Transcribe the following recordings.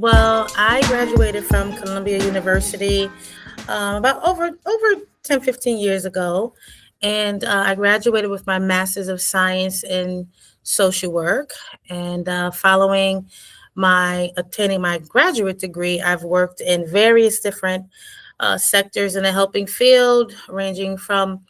Well, I graduated from Columbia University about over 10, 15 years ago. And I graduated with my Master's of Science in Social Work. And following my obtaining my graduate degree, I've worked in various different sectors in the helping field, ranging from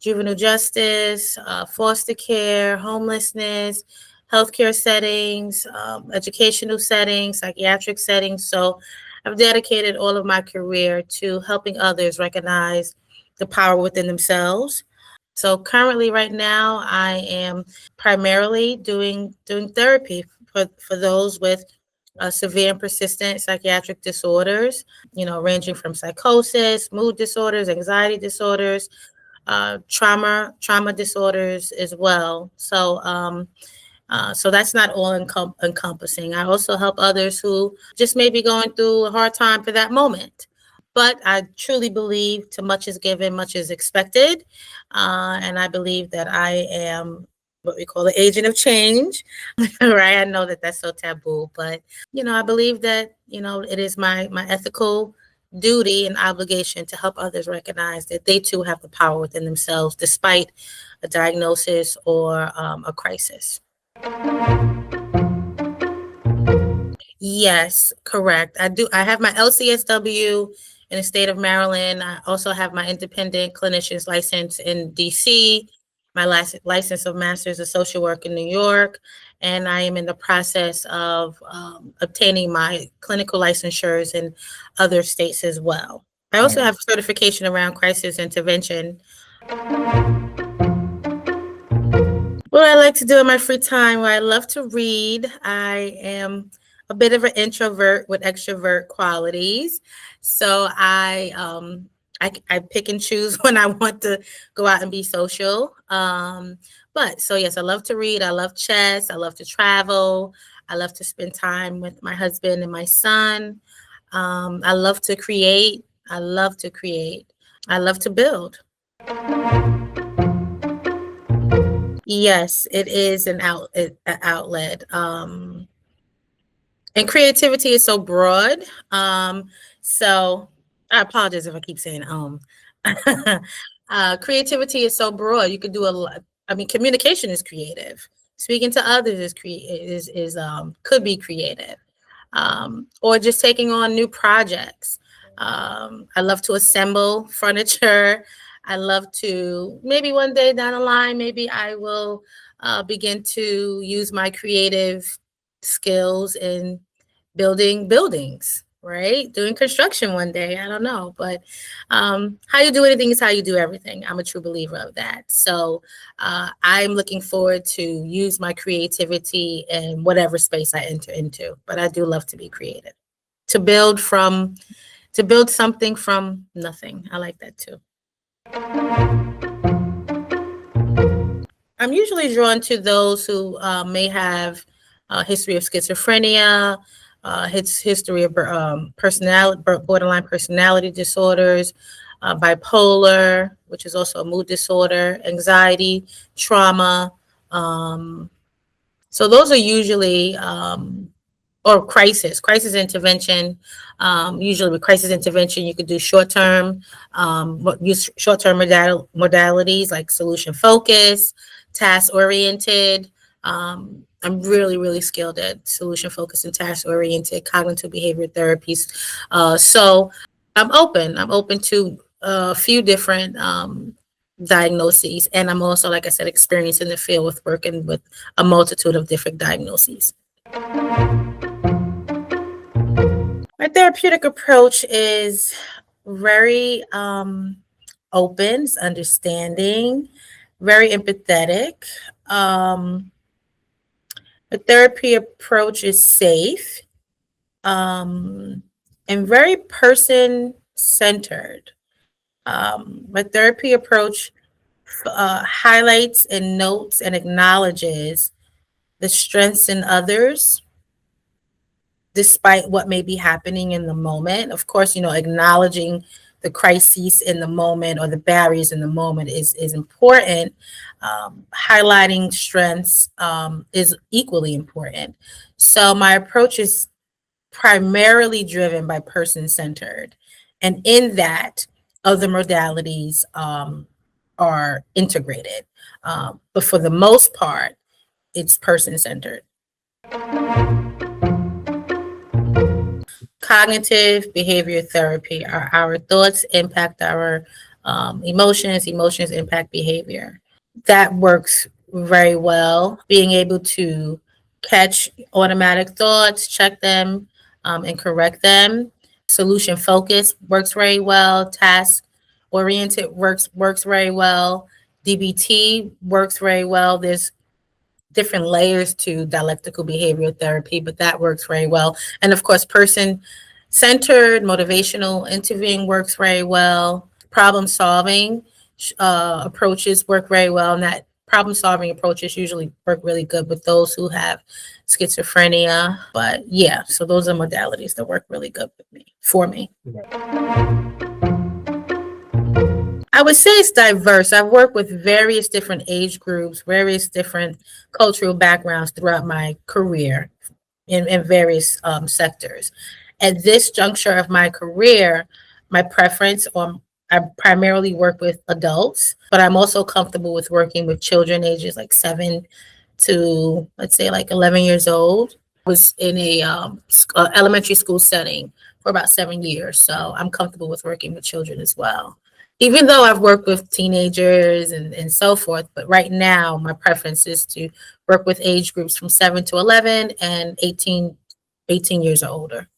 juvenile justice, foster care, homelessness, healthcare settings, educational settings, psychiatric settings. So I've dedicated all of my career to helping others recognize the power within themselves. So currently, right now, I am primarily doing therapy for those with severe and persistent psychiatric disorders, ranging from psychosis, mood disorders, anxiety disorders, trauma disorders as well. So that's not all encompassing. I also help others who just may be going through a hard time for that moment. But I truly believe too much is given, much is expected. And I believe that I am what we call the agent of change, right? I know that that's so taboo, but, I believe that, it is my ethical duty and obligation to help others recognize that they too have the power within themselves, despite a diagnosis or a crisis. Yes, correct. I do. I have my LCSW in the state of Maryland. I also have my independent clinician's license in DC, my last license of master's of social work in New York, and I am in the process of obtaining my clinical licensures in other states as well. I also have certification around crisis intervention. What I like to do in my free time, well, I love to read. I am a bit of an introvert with extrovert qualities. So I pick and choose when I want to go out and be social. But so yes, I love to read. I love chess. I love to travel. I love to spend time with my husband and my son. I love to create. I love to create. I love to build. Yes, it is an outlet. And creativity is so broad. So I apologize if I keep saying creativity is so broad. You could do a lot. I mean, communication is creative. Speaking to others is could be creative. Or just taking on new projects. I love to assemble furniture. I love to, maybe one day down the line, maybe I will begin to use my creative skills in building buildings, right? Doing construction one day. I don't know. But how you do anything is how you do everything. I'm a true believer of that. So I'm looking forward to use my creativity in whatever space I enter into. But I do love to be creative. To build something from nothing. I like that too. I'm usually drawn to those who may have a history of schizophrenia, history of borderline personality disorders, bipolar, which is also a mood disorder, anxiety, trauma. So those are usually, or crisis intervention. Usually with crisis intervention, you could do short-term, use short-term modalities like solution focus, task oriented. I'm really, really skilled at solution focused and task oriented cognitive behavioral therapies. So I'm open to a few different diagnoses. And I'm also, like I said, experienced in the field with working with a multitude of different diagnoses. My therapeutic approach is very open, understanding, very empathetic. The therapy approach is safe and very person centered. My therapy approach highlights and notes and acknowledges the strengths in others despite what may be happening in the moment. Of course, acknowledging the crises in the moment or the barriers in the moment is important. Highlighting strengths is equally important. So my approach is primarily driven by person centered. And in that, other modalities are integrated. But for the most part, it's person centered. Cognitive behavior therapy are our thoughts impact our emotions, emotions impact behavior. That works very well. Being able to catch automatic thoughts, check them, and correct them. Solution focus works very well. Task oriented works very well. DBT works very well. There's different layers to dialectical behavioral therapy, but that works very well. And of course, person centered motivational interviewing works very well. Problem solving approaches work very well. And that problem solving approaches usually work really good with those who have schizophrenia. But yeah, so those are modalities that work really good with me, for me. I would say it's diverse. I've worked with various different age groups, various different cultural backgrounds throughout my career in various sectors. At this juncture of my career, my preference, I primarily work with adults, but I'm also comfortable with working with children ages like 7 to, let's say, like 11 years old. I was in a elementary school setting for about 7 years, so I'm comfortable with working with children as well. Even though I've worked with teenagers and so forth, but right now my preference is to work with age groups from 7 to 11 and 18 years or older.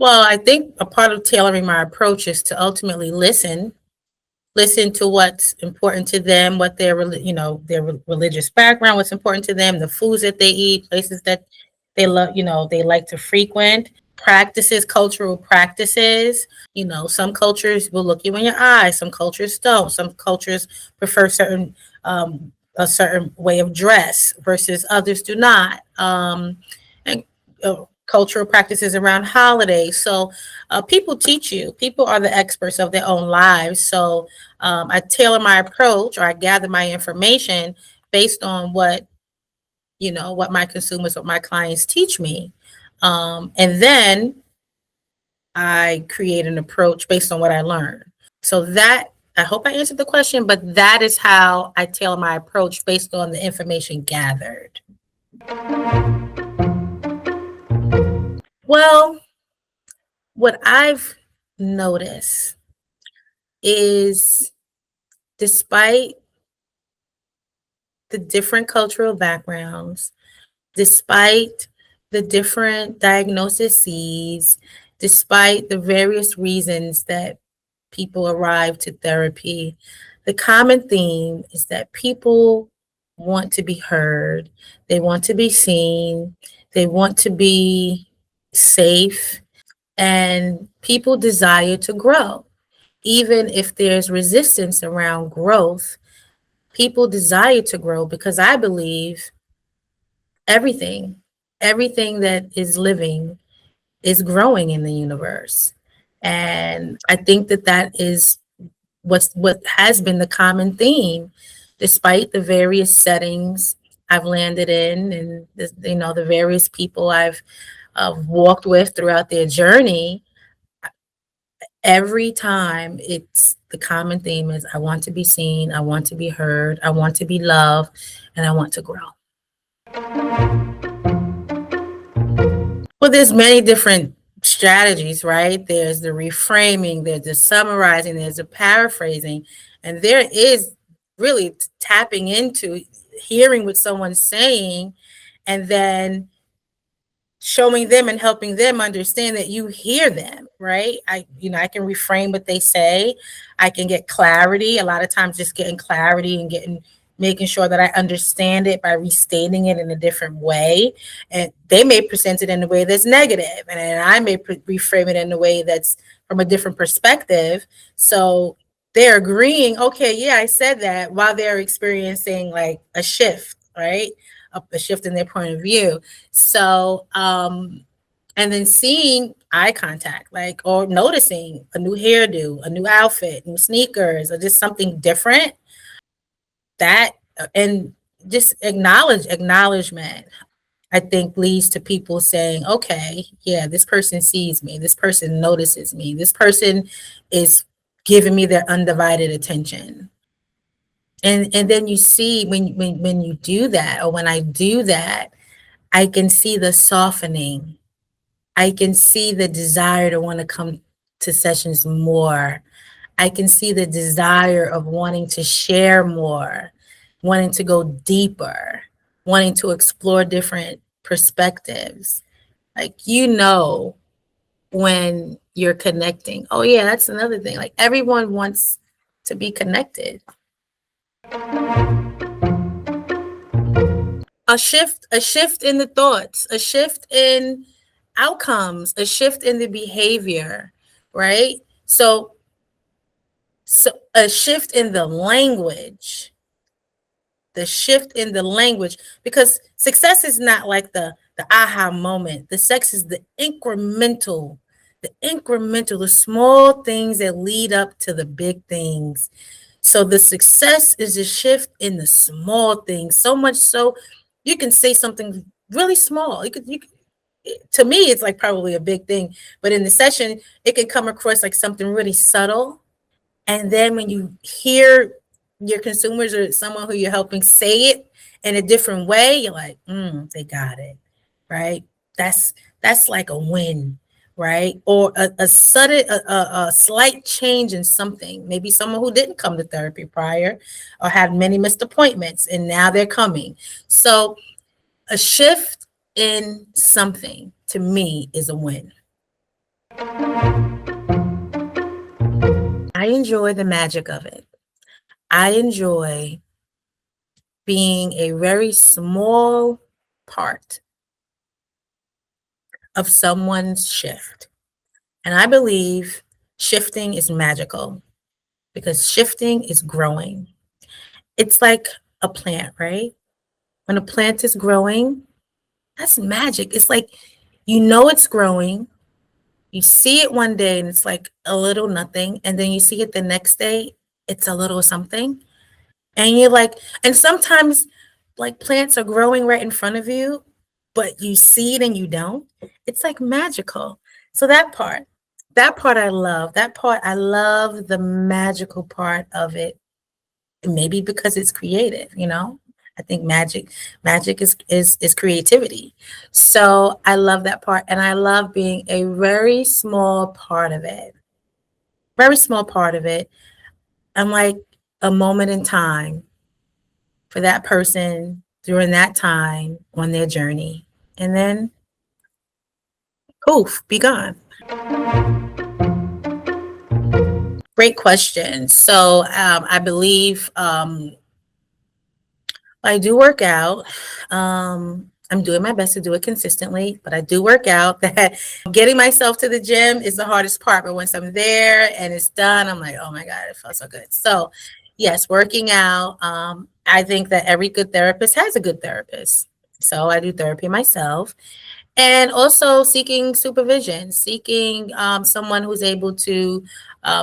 Well, I think a part of tailoring my approach is to ultimately listen to what's important to them, what their religious background, what's important to them, the foods that they eat, places that they love, they like to frequent, practices, cultural practices. Some cultures will look you in your eyes, some cultures don't. Some cultures prefer a certain way of dress versus others do not. And cultural practices around holidays. So people teach you. People are the experts of their own lives. So I tailor my approach, or I gather my information based on what my consumers, what my clients teach me. And then I create an approach based on what I learned. So that, I hope I answered the question, but that is how I tailor my approach based on the information gathered. Well, what I've noticed is, despite the different cultural backgrounds, despite the different diagnoses, despite the various reasons that people arrive to therapy, the common theme is that people want to be heard, they want to be seen, they want to be safe, and people desire to grow. Even if there's resistance around growth, people desire to grow because I believe everything, everything that is living is growing in the universe. And I think that that is what has been the common theme, despite the various settings I've landed in, and the various people I've walked with throughout their journey. Every time, it's the common theme is, I want to be seen, I want to be heard, I want to be loved, and I want to grow. Well, there's many different strategies, right? There's the reframing, there's the summarizing, there's the paraphrasing, and there is really tapping into hearing what someone's saying and then showing them and helping them understand that you hear them, right? I can reframe what they say. I can get clarity. A lot of times just getting clarity and making sure that I understand it by restating it in a different way. And they may present it in a way that's negative, and then I may reframe it in a way that's from a different perspective. So they're agreeing, okay, yeah, I said that, while they're experiencing like a shift, right? A shift in their point of view. So, and then seeing eye contact, like, or noticing a new hairdo, a new outfit, new sneakers, or just something different, that, and just acknowledgement. I think leads to people saying, okay, yeah, this person sees me, this person notices me, this person is giving me their undivided attention. And then you see when you do that, or when I do that, I can see the softening. I can see the desire to want to come to sessions more. I can see the desire of wanting to share more, wanting to go deeper, wanting to explore different perspectives. Like, when you're connecting. Oh, yeah, that's another thing. Like, everyone wants to be connected. A shift in the thoughts, a shift in outcomes, a shift in the behavior, right? So a shift in the shift in the language, because success is not like the aha moment. The sex is the small things that lead up to the big things. So the success is a shift in the small things, so much so you can say something really small. To me, it's like probably a big thing, but in the session, it can come across like something really subtle. And then when you hear your consumers or someone who you're helping say it in a different way, you're like, they got it, right? That's that's like a win, right? Or a sudden, a slight change in something. Maybe someone who didn't come to therapy prior, or had many missed appointments, and now they're coming. So a shift in something to me is a win. I enjoy the magic of it. I enjoy being a very small part of someone's shift. And I believe shifting is magical, because shifting is growing. It's like a plant, right? When a plant is growing, that's magic. It's like, it's growing. You see it one day and it's like a little nothing. And then you see it the next day, it's a little something. And you're like, and sometimes like plants are growing right in front of you, but you see it and you don't. It's like magical. So that part I love. I love the magical part of it. Maybe because it's creative. I think magic is creativity. So I love that part, and I love being a very small part of it. Very small part of it. I'm like a moment in time for that person during that time on their journey. And then poof, be gone. Great question. So I believe I do work out. I'm doing my best to do it consistently, but I do work out. That getting myself to the gym is the hardest part. But once I'm there and it's done, I'm like, oh my God, it felt so good. So yes, working out. I think that every good therapist has a good therapist. So I do therapy myself. And also seeking supervision, seeking someone who's able to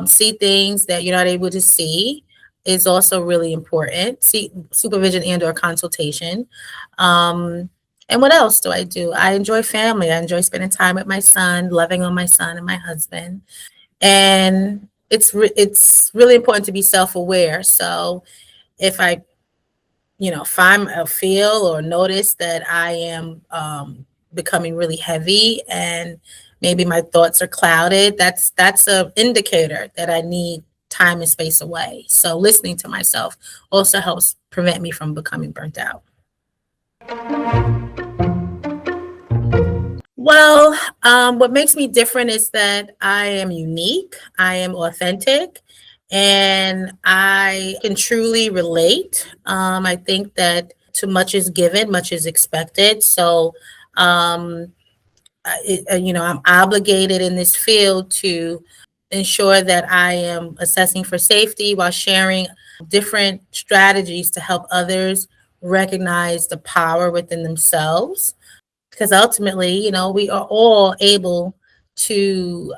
see things that you're not able to see is also really important. See supervision and or consultation. And what else do I do? I enjoy family. I enjoy spending time with my son, loving on my son and my husband. And it's really important to be self-aware. So if I feel or notice that I am becoming really heavy and maybe my thoughts are clouded, that's a indicator that I need time and space away. So listening to myself also helps prevent me from becoming burnt out. Well, what makes me different is that I am unique, I am authentic, and I can truly relate. I think that too much is given, much is expected. So, um, I'm obligated in this field to ensure that I am assessing for safety while sharing different strategies to help others recognize the power within themselves, because ultimately, we are all able to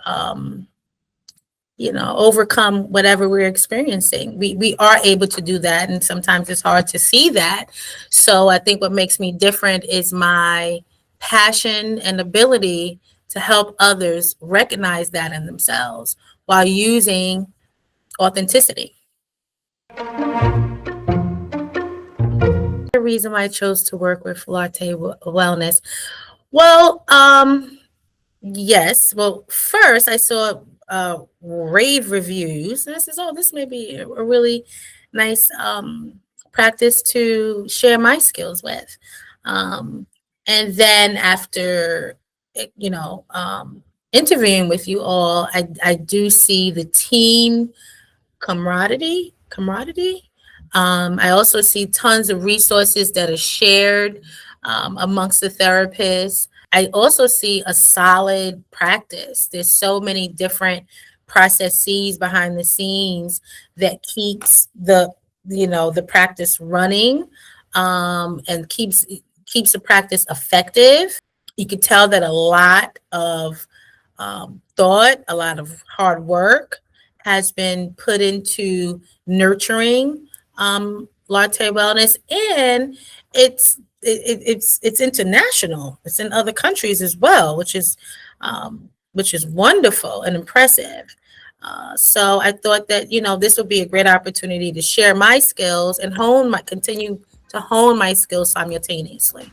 overcome whatever we're experiencing. We are able to do that, and sometimes it's hard to see that. So I think what makes me different is my passion and ability to help others recognize that in themselves while using authenticity. The reason why I chose to work with Latte Wellness. Well, yes. Well, first I saw rave reviews, and I says, "Oh, this may be a really nice practice to share my skills with." Um, and then after, you know, interviewing with you all, I do see the team camaraderie. I also see tons of resources that are shared amongst the therapists. I also see a solid practice. There's so many different processes behind the scenes that keeps the practice running, and keeps the practice effective. You could tell that a lot of thought, a lot of hard work has been put into nurturing latte wellness, and it's international. It's in other countries as well, which is wonderful and impressive. So I thought that this would be a great opportunity to share my skills and continue to hone my skills simultaneously.